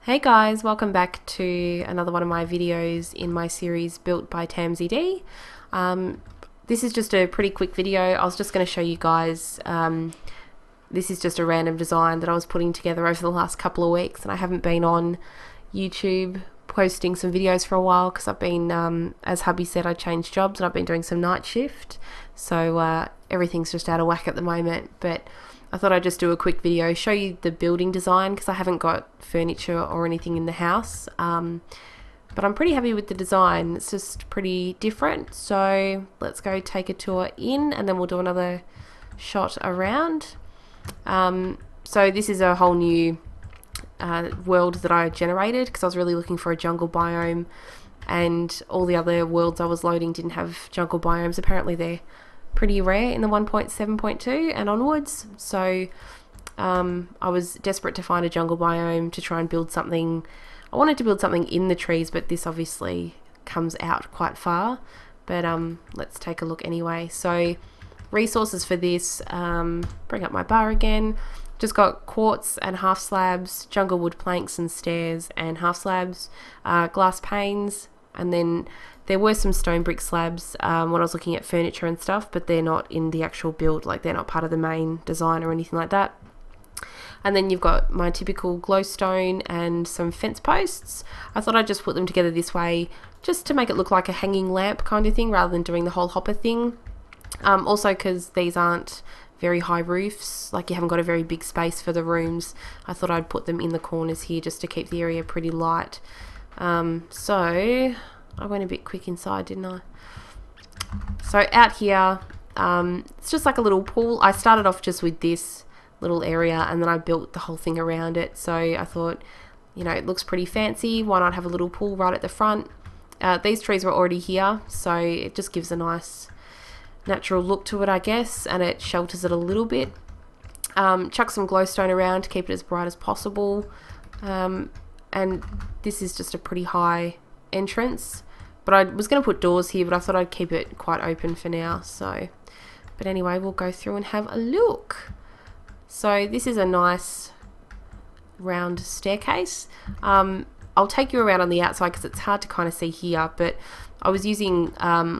Hey guys, welcome back to another one of my videos in my series built by tamsyd. This is just a pretty quick video. I was just going to show you guys, this is just a random design that I was putting together over the last couple of weeks, and I haven't been on YouTube posting some videos for a while because I've been, as hubby said, I changed jobs and I've been doing some night shift, so everyth's just out of whack at the moment. But I thought I'd just do a quick video, show you the building design because I haven't got furniture or anything in the house, but I'm pretty happy with the design. It's just pretty different, so let's go take a tour in and then we'll do another shot around. So this is a whole new world that I generated because I was really looking for a jungle biome, and all the other worlds I was loading didn't have jungle biomes. Apparently they're pretty rare in the 1.7.2 and onwards, so I was desperate to find a jungle biome to try and build something. I wanted to build something in the trees, but this obviously comes out quite far, but let's take a look anyway. So resources for this, bring up my bar again, just got quartz and half slabs, jungle wood planks and stairs and half slabs, glass panes, and then there were some stone brick slabs when I was looking at furniture and stuff, but they're not in the actual build, like they're not part of the main design or anything like that. And then you've got my typical glowstone and some fence posts. I thought I'd just put them together this way just to make it look like a hanging lamp kind of thing rather than doing the whole hopper thing. Also because these aren't very high roofs, like you haven't got a very big space for the rooms, I thought I'd put them in the corners here just to keep the area pretty light. So I went a bit quick inside, didn't I? So out here, it's just like a little pool. I started off just with this little area and then I built the whole thing around it. So I thought, you know, it looks pretty fancy. Why not have a little pool right at the front? These trees were already here, so it just gives a nice natural look to it, I guess, and it shelters it a little bit. Chuck some glowstone around to keep it as bright as possible. And this is just a pretty high entrance. But I was going to put doors here, but I thought I'd keep it quite open for now. So, but anyway, we'll go through and have a look. So this is a nice round staircase. I'll take you around on the outside because it's hard to kind of see here, but I was using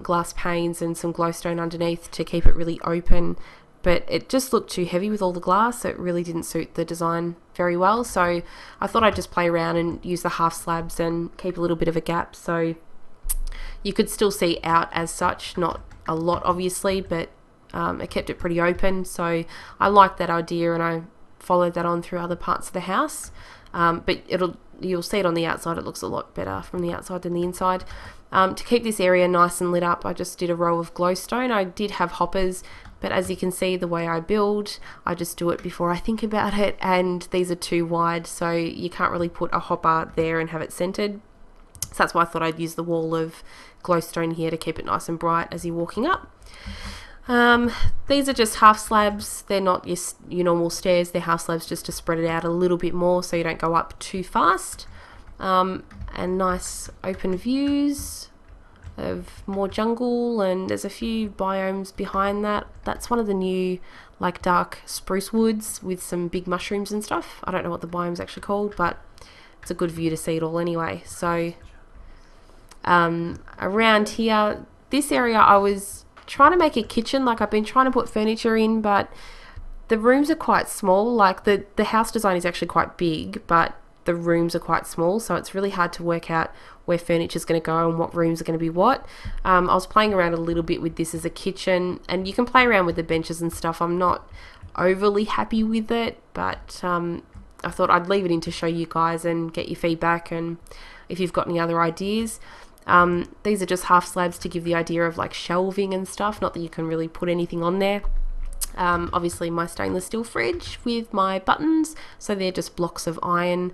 glass panes and some glowstone underneath to keep it really open, but it just looked too heavy with all the glass, so it really didn't suit the design very well. So I thought I'd just play around and use the half slabs and keep a little bit of a gap so you could still see out as such, not a lot obviously, but it kept it pretty open. So I liked that idea and I followed that on through other parts of the house. But you'll see it on the outside, it looks a lot better from the outside than the inside. To keep this area nice and lit up, I just did a row of glowstone. I did have hoppers, but as you can see, the way I build, I just do it before I think about it, and these are too wide, so you can't really put a hopper there and have it centered. So that's why I thought I'd use the wall of glowstone here to keep it nice and bright as you're walking up. These are just half slabs. They're not your normal stairs, they're half slabs just to spread it out a little bit more so you don't go up too fast. And nice open views of more jungle, and there's a few biomes behind that. That's one of the new like dark spruce woods with some big mushrooms and stuff. I don't know what the biome's actually called, but it's a good view to see it all anyway. So around here, this area I was trying to make a kitchen. Like I've been trying to put furniture in, but the rooms are quite small. Like the house design is actually quite big, but the rooms are quite small, so it's really hard to work out where furniture is going to go and what rooms are going to be what. I was playing around a little bit with this as a kitchen, and you can play around with the benches and stuff. I'm not overly happy with it, but I thought I'd leave it in to show you guys and get your feedback, and if you've got any other ideas. These are just half slabs to give the idea of like shelving and stuff, not that you can really put anything on there. Obviously my stainless steel fridge with my buttons, so they're just blocks of iron.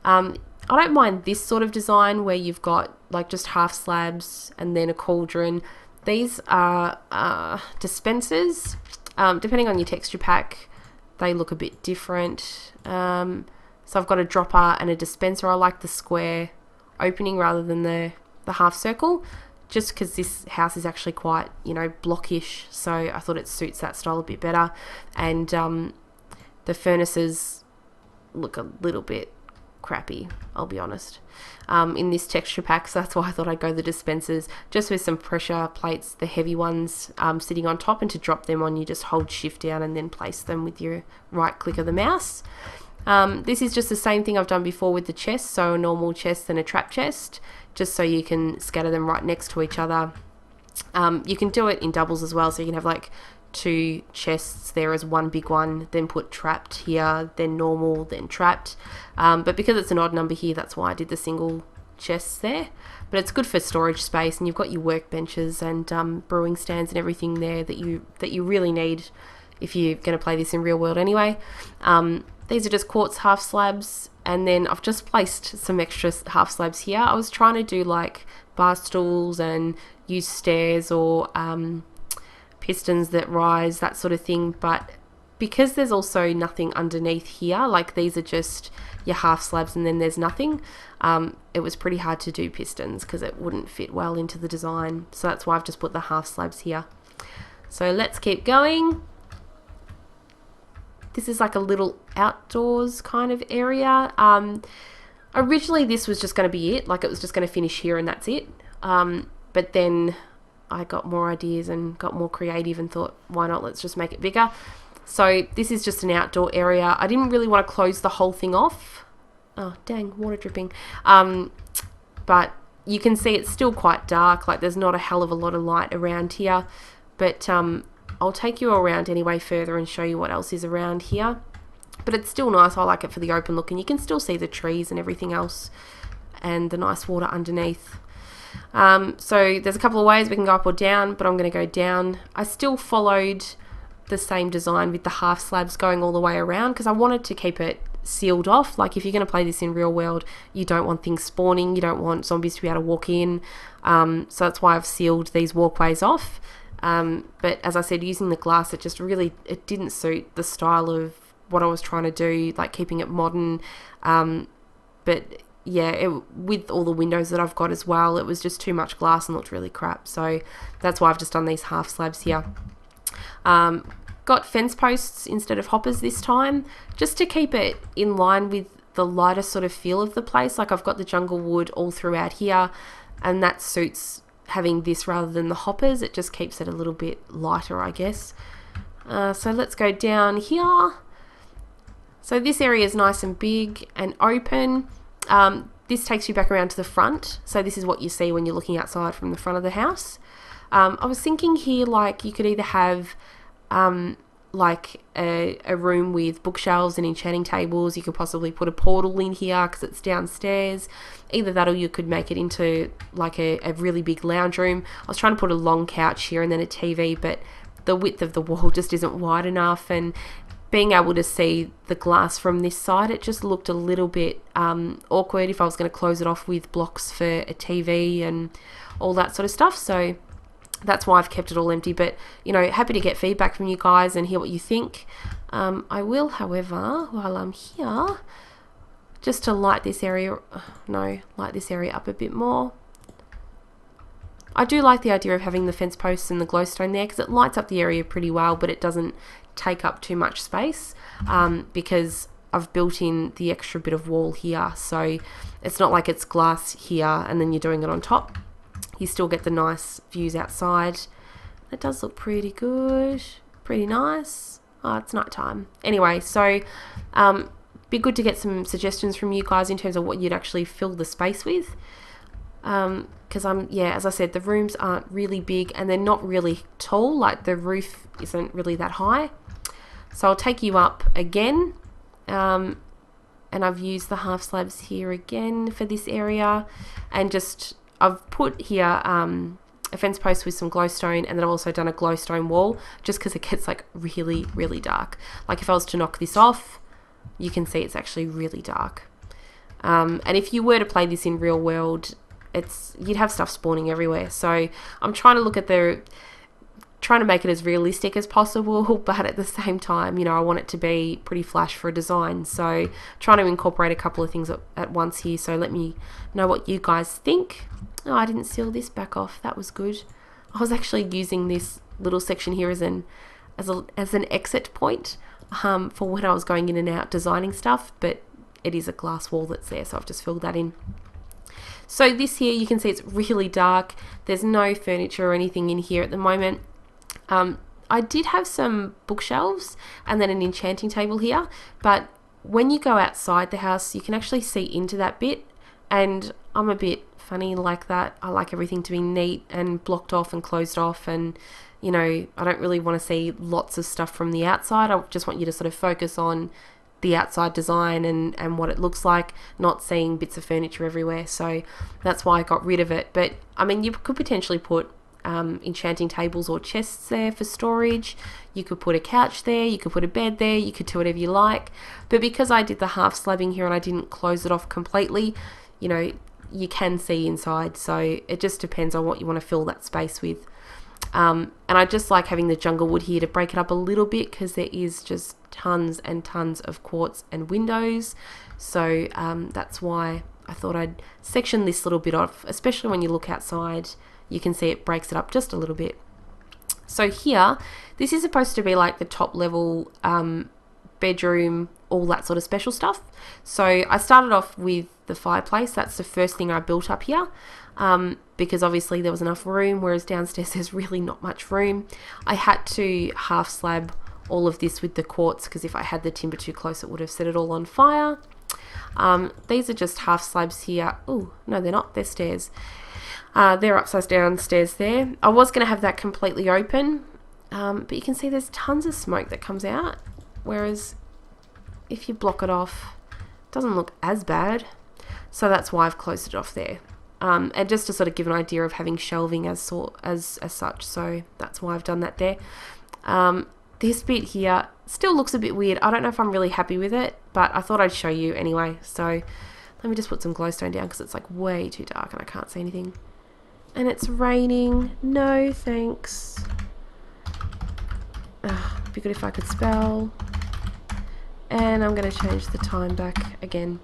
I don't mind this sort of design where you've got like just half slabs and then a cauldron. These are dispensers. Depending on your texture pack, they look a bit different. So I've got a dropper and a dispenser. I like the square opening rather than the half circle, just because this house is actually quite, you know, blockish, so I thought it suits that style a bit better. And the furnaces look a little bit crappy, I'll be honest, in this texture pack. So that's why I thought I'd go the Dispensers, just with some pressure plates, the heavy ones sitting on top, and to drop them on you just hold shift down and then place them with your right click of the mouse. This is just the same thing I've done before with the chest, so a normal chest and a trap chest, just so you can scatter them right next to each other. You can do it in doubles as well, so you can have like 2 chests there as one big one, then put trapped here, then normal, then trapped. But because it's an odd number here, that's why I did the single chests there. But it's good for storage space, and you've got your workbenches and brewing stands and everything there that you really need if you're going to play this in real world anyway. These are just quartz half slabs, and then I've just placed some extra half slabs here. I was trying to do like bar stools and use stairs or pistons that rise, that sort of thing, but because there's also nothing underneath here, like these are just your half slabs and then there's nothing, it was pretty hard to do pistons because it wouldn't fit well into the design. So that's why I've just put the half slabs here. So let's keep going. This is like a little outdoors kind of area. Originally this was just going to be it, like it was just going to finish here and that's it. But then I got more ideas and got more creative and thought, why not, let's just make it bigger. So this is just an outdoor area. I didn't really want to close the whole thing off. Oh dang, water dripping. But you can see it's still quite dark, like there's not a hell of a lot of light around here, but I'll take you around anyway further and show you what else is around here. But it's still nice. I like it for the open look, and you can still see the trees and everything else and the nice water underneath. So there's a couple of ways we can go up or down, but I'm going to go down. I still followed the same design with the half slabs going all the way around because I wanted to keep it sealed off. Like if you're going to play this in real world, you don't want things spawning, you don't want zombies to be able to walk in, so that's why I've sealed these walkways off. But as I said, using the glass, it didn't suit the style of what I was trying to do, like keeping it modern. But yeah, with all the windows that I've got as well, it was just too much glass and looked really crap. So that's why I've just done these half slabs here. Got fence posts instead of hoppers this time, just to keep it in line with the lighter sort of feel of the place. Like I've got the jungle wood all throughout here, and that suits having this rather than the hoppers. It just keeps it a little bit lighter, I guess. So let's go down here. So this area is nice and big and open. This takes you back around to the front. So this is what you see when you're looking outside from the front of the house. I was thinking here, like you could either have like a room with bookshelves and enchanting tables. You could possibly put a portal in here because it's downstairs. Either that, or you could make it into like a really big lounge room. I was trying to put a long couch here and then a TV, but the width of the wall just isn't wide enough, and being able to see the glass from this side, it just looked a little bit awkward if I was going to close it off with blocks for a TV and all that sort of stuff. So that's why I've kept it all empty. But, you know, happy to get feedback from you guys and hear what you think. I will, however, while I'm here, just to light this area up a bit more. I do like the idea of having the fence posts and the glowstone there because it lights up the area pretty well, but it doesn't take up too much space because I've built in the extra bit of wall here. So it's not like it's glass here and then you're doing it on top. You still get the nice views outside. It does look pretty good, pretty nice. Oh, it's night time. Anyway, so be good to get some suggestions from you guys in terms of what you'd actually fill the space with. Because as I said, the rooms aren't really big and they're not really tall, like the roof isn't really that high. So I'll take you up again, and I've used the half slabs here again for this area, and just I've put here a fence post with some glowstone, and then I've also done a glowstone wall just because it gets like really, really dark. Like if I was to knock this off, you can see it's actually really dark. And if you were to play this in real world, you'd have stuff spawning everywhere. So I'm trying to make it as realistic as possible, but at the same time, you know, I want it to be pretty flash for a design. So trying to incorporate a couple of things at once here. So let me know what you guys think. Oh, I didn't seal this back off. That was good. I was actually using this little section here as an exit point for when I was going in and out designing stuff, but it is a glass wall that's there, so I've just filled that in. So this here, you can see it's really dark. There's no furniture or anything in here at the moment. I did have some bookshelves and then an enchanting table here, but when you go outside the house, you can actually see into that bit, and I'm a bit funny like that. I like everything to be neat and blocked off and closed off, and you know, I don't really want to see lots of stuff from the outside. I just want you to sort of focus on the outside design and what it looks like, not seeing bits of furniture everywhere. So that's why I got rid of it. But I mean, you could potentially put enchanting tables or chests there for storage. You could put a couch there, you could put a bed there, you could do whatever you like. But because I did the half slabbing here and I didn't close it off completely, you know, you can see inside. So it just depends on what you want to fill that space with. And I just like having the jungle wood here to break it up a little bit, because there is just tons and tons of quartz and windows. So that's why I thought I'd section this little bit off, especially when you look outside. You can see it breaks it up just a little bit. So here, this is supposed to be like the top level bedroom, all that sort of special stuff. So I started off with the fireplace. That's the first thing I built up here, because obviously there was enough room, whereas downstairs there's really not much room. I had to half slab all of this with the quartz, because if I had the timber too close it would have set it all on fire. These are just half slabs here. Oh no, they're not, they're stairs. They're upside downstairs there. I was going to have that completely open, but you can see there's tons of smoke that comes out, whereas if you block it off, it doesn't look as bad. So that's why I've closed it off there. And just to sort of give an idea of having shelving as such, so that's why I've done that there. This bit here still looks a bit weird. I don't know if I'm really happy with it, but I thought I'd show you anyway. So let me just put some glowstone down, because it's like way too dark and I can't see anything. And it's raining. No thanks. It'd be good if I could spell. And I'm going to change the time back again.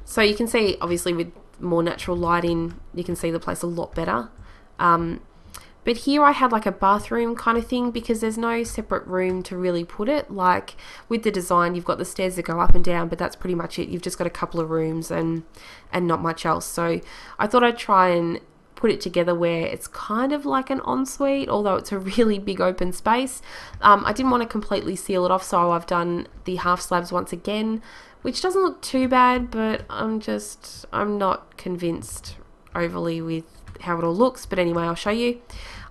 So you can see, obviously with more natural lighting, you can see the place a lot better. But here I had like a bathroom kind of thing, because there's no separate room to really put it. Like with the design, you've got the stairs that go up and down, but that's pretty much it. You've just got a couple of rooms and not much else. So I thought I'd try and put it together where it's kind of like an ensuite, although it's a really big open space. I didn't want to completely seal it off, so I've done the half slabs once again, which doesn't look too bad, but I'm not convinced overly with how it all looks. But anyway, I'll show you.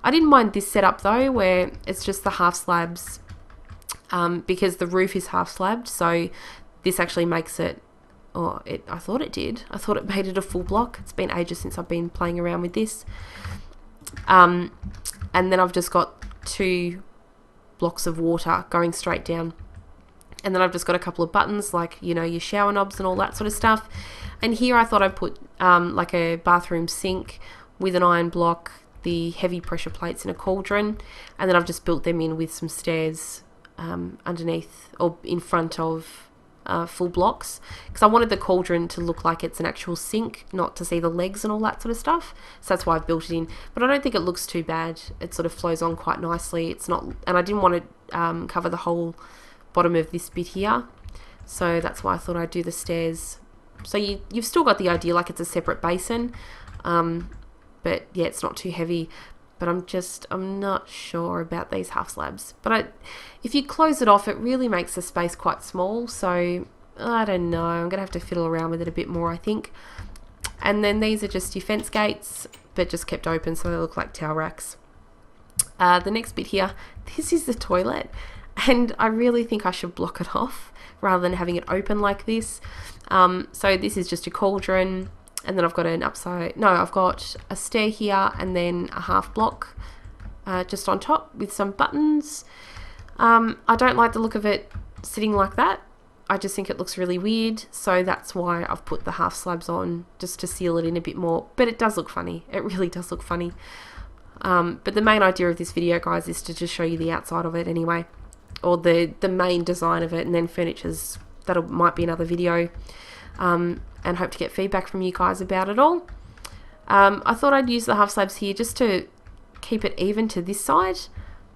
I didn't mind this setup though, where it's just the half slabs, because the roof is half slabbed, so this actually makes it, I thought it did. I thought it made it a full block. It's been ages since I've been playing around with this. And then I've just got 2 blocks of water going straight down. And then I've just got a couple of buttons, like, you know, your shower knobs and all that sort of stuff. And here I thought I'd put like a bathroom sink with an iron block, the heavy pressure plates in a cauldron, and then I've just built them in with some stairs underneath or in front of full blocks, because I wanted the cauldron to look like it's an actual sink, not to see the legs and all that sort of stuff. So that's why I've built it in, but I don't think it looks too bad. It sort of flows on quite nicely. It's not, and I didn't want to cover the whole bottom of this bit here, so that's why I thought I'd do the stairs. So you've still got the idea like it's a separate basin, but yeah, it's not too heavy. But I'm not sure about these half slabs. But if you close it off, it really makes the space quite small. So I don't know. I'm going to have to fiddle around with it a bit more, I think. And then these are just your fence gates, but just kept open, so they look like towel racks. The next bit here, this is the toilet. And I really think I should block it off rather than having it open like this. So this is just a cauldron. And then I've got I've got a stair here and then a half block just on top with some buttons. I don't like the look of it sitting like that. I just think it looks really weird. So that's why I've put the half slabs on, just to seal it in a bit more. But it does look funny. It really does look funny. But the main idea of this video, guys, is to just show you the outside of it anyway. Or the main design of it, and then furniture's, might be another video. And hope to get feedback from you guys about it all. I thought I'd use the half slabs here just to keep it even to this side.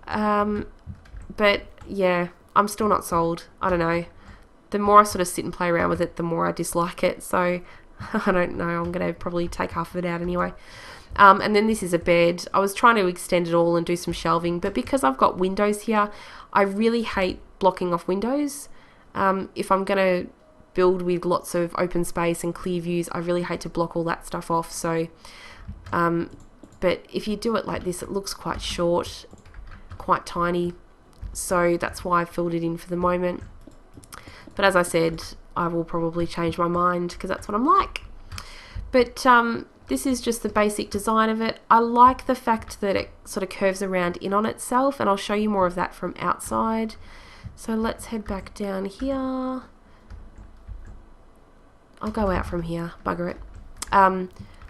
But yeah, I'm still not sold. I don't know. the more I sort of sit and play around with it, the more I dislike it. So I don't know, I'm going to probably take half of it out anyway. And then this is a bed. I was trying to extend it all and do some shelving, but because I've got windows here, I really hate blocking off windows. If I'm going to build with lots of open space and clear views, I really hate to block all that stuff off. So, but if you do it like this, it looks quite short, quite tiny. So that's why I filled it in for the moment. But as I said, I will probably change my mind because that's what I'm like. But this is just the basic design of it. I like the fact that it sort of curves around in on itself, and I'll show you more of that from outside. So let's head back down here. I'll go out from here, bugger it.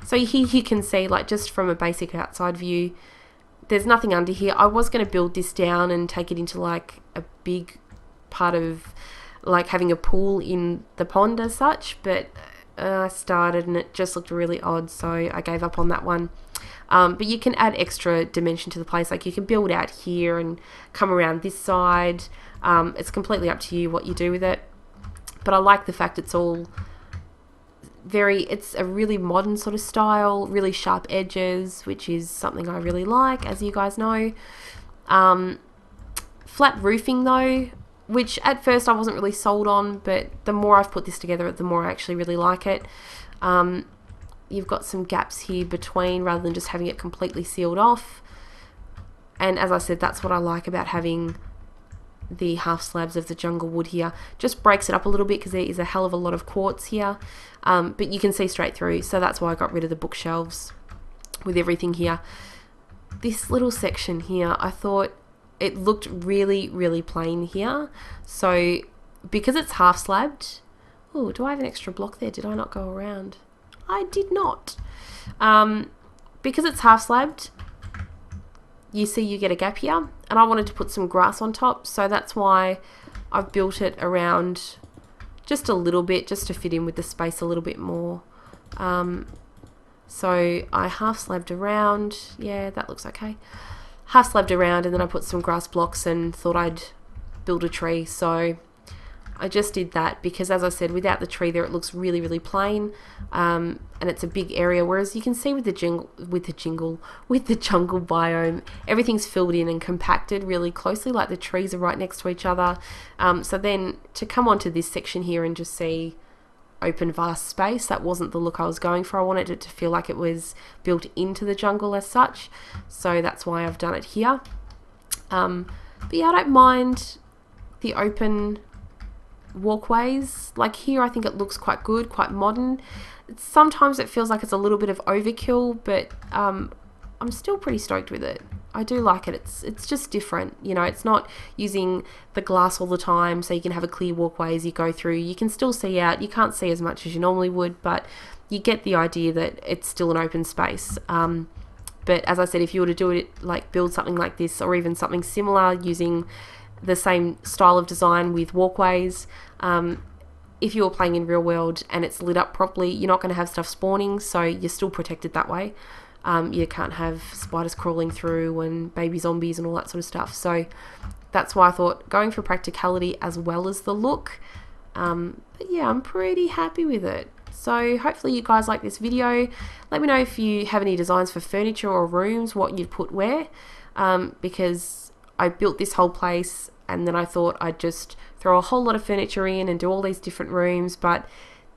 So here you can see, like, just from a basic outside view, there's nothing under here. I was going to build this down and take it into like a big part of like having a pool in the pond as such, but I started and it just looked really odd, so I gave up on that one. But you can add extra dimension to the place, like you can build out here and come around this side. It's completely up to you what you do with it, but I like the fact it's all it's a really modern sort of style, really sharp edges, which is something I really like, as you guys know. Flat roofing though, which at first I wasn't really sold on, but the more I've put this together, the more I actually really like it. You've got some gaps here between rather than just having it completely sealed off. And as I said, that's what I like about having the half slabs of the jungle wood here. Just breaks it up a little bit because there is a hell of a lot of quartz here, but you can see straight through, so that's why I got rid of the bookshelves with everything here. This little section here, I thought it looked really, really plain here, so because it's half slabbed, oh, do I have an extra block there? Did I not go around? I did not. Because it's half slabbed, you see you get a gap here, and I wanted to put some grass on top, so that's why I've built it around just a little bit, just to fit in with the space a little bit more. So I half slabbed around, yeah, that looks okay. Half slabbed around, and then I put some grass blocks and thought I'd build a tree, so I just did that because, as I said, without the tree there, it looks really, really plain, and it's a big area. Whereas you can see with the jungle biome, everything's filled in and compacted really closely, like the trees are right next to each other. So then to come onto this section here and just see open, vast space, that wasn't the look I was going for. I wanted it to feel like it was built into the jungle as such. So that's why I've done it here. But yeah, I don't mind the open walkways. Like here, I think it looks quite good, quite modern. Sometimes it feels like it's a little bit of overkill, but I'm still pretty stoked with it. I do like it. It's just different, you know. It's not using the glass all the time, so you can have a clear walkway as you go through. You can still see out. You can't see as much as you normally would, but you get the idea that it's still an open space. But as I said, if you were to do it, like build something like this, or even something similar using the same style of design with walkways, if you're playing in real world and it's lit up properly, you're not going to have stuff spawning, so you're still protected that way. You can't have spiders crawling through and baby zombies and all that sort of stuff. So that's why I thought going for practicality as well as the look. But yeah, I'm pretty happy with it. So hopefully you guys like this video. Let me know if you have any designs for furniture or rooms, what you'd put where, because I built this whole place and then I thought I'd just throw a whole lot of furniture in and do all these different rooms, but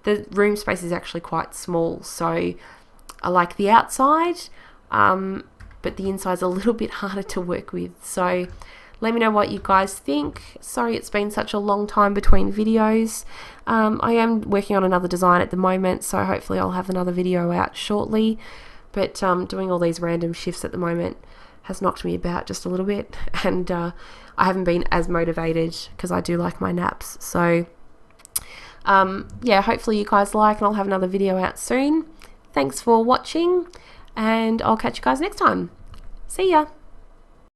the room space is actually quite small, so I like the outside, but the inside's a little bit harder to work with. So let me know what you guys think. Sorry it's been such a long time between videos. I am working on another design at the moment, so hopefully I'll have another video out shortly, but doing all these random shifts at the moment has knocked me about just a little bit, and I haven't been as motivated because I do like my naps. So yeah, hopefully you guys like, and I'll have another video out soon. Thanks for watching, and I'll catch you guys next time. See ya!